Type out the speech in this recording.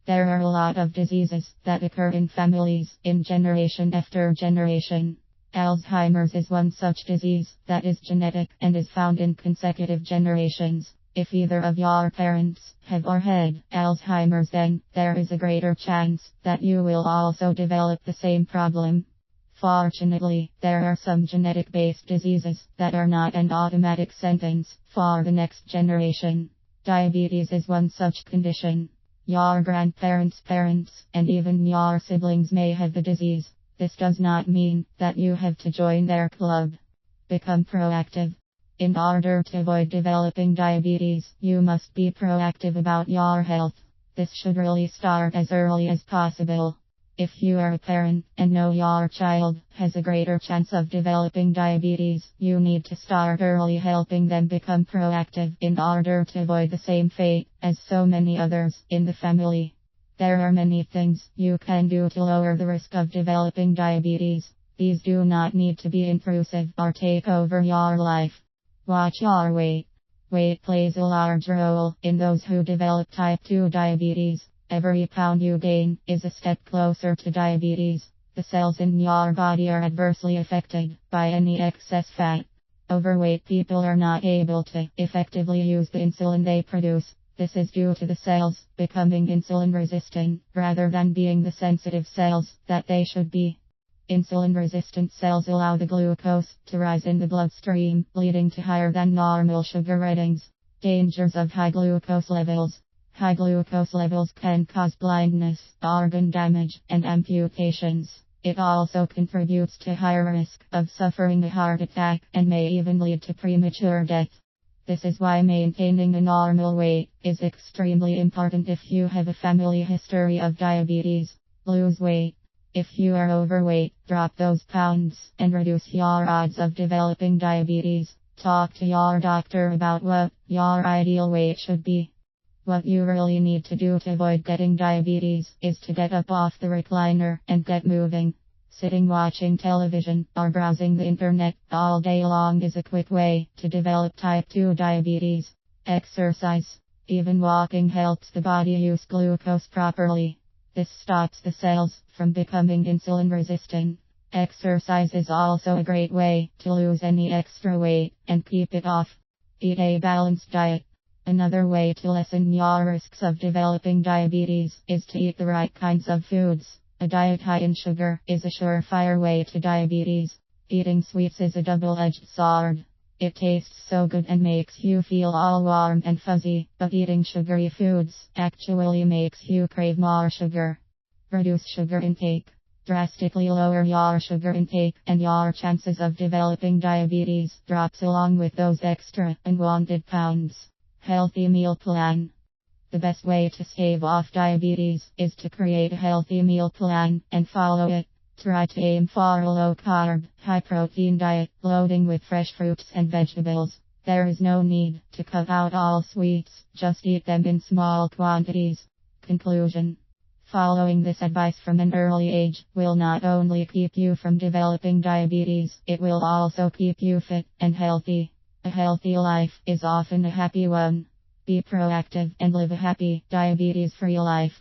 There are a lot of diseases that occur in families in generation after generation. Alzheimer's is one such disease that is genetic and is found in consecutive generations. If either of your parents have or had Alzheimer's, then there is a greater chance that you will also develop the same problem. Fortunately, there are some genetic-based diseases that are not an automatic sentence for the next generation. Diabetes is one such condition. Your grandparents' parents, and even your siblings may have the disease. This does not mean that you have to join their club. Become proactive. In order to avoid developing diabetes, you must be proactive about your health. This should really start as early as possible. If you are a parent and know your child has a greater chance of developing diabetes, you need to start early helping them become proactive in order to avoid the same fate as so many others in the family. There are many things you can do to lower the risk of developing diabetes. These do not need to be intrusive or take over your life. Watch your weight. Weight plays a large role in those who develop type 2 diabetes. Every pound you gain is a step closer to diabetes. The cells in your body are adversely affected by any excess fat. Overweight people are not able to effectively use the insulin they produce. This is due to the cells becoming insulin resistant rather than being the sensitive cells that they should be. Insulin resistant cells allow the glucose to rise in the bloodstream, leading to higher than normal sugar readings. Dangers of high glucose levels. High glucose levels can cause blindness, organ damage, and amputations. It also contributes to higher risk of suffering a heart attack and may even lead to premature death. This is why maintaining a normal weight is extremely important if you have a family history of diabetes. Lose weight. If you are overweight, drop those pounds and reduce your odds of developing diabetes. Talk to your doctor about what your ideal weight should be. What you really need to do to avoid getting diabetes is to get up off the recliner and get moving. Sitting watching television or browsing the internet all day long is a quick way to develop type 2 diabetes. Exercise. Even walking helps the body use glucose properly. This stops the cells from becoming insulin resistant. Exercise is also a great way to lose any extra weight and keep it off. Eat a balanced diet. Another way to lessen your risks of developing diabetes is to eat the right kinds of foods. A diet high in sugar is a surefire way to diabetes. Eating sweets is a double-edged sword. It tastes so good and makes you feel all warm and fuzzy, but eating sugary foods actually makes you crave more sugar. Reduce sugar intake. Drastically lower your sugar intake and your chances of developing diabetes drops along with those extra unwanted pounds. Healthy meal plan. The best way to stave off diabetes is to create a healthy meal plan and follow it. Try to aim for a low-carb, high-protein diet, loading with fresh fruits and vegetables. There is no need to cut out all sweets, just eat them in small quantities. Conclusion. Following this advice from an early age will not only keep you from developing diabetes, it will also keep you fit and healthy. A healthy life is often a happy one. Be proactive and live a happy, diabetes-free life.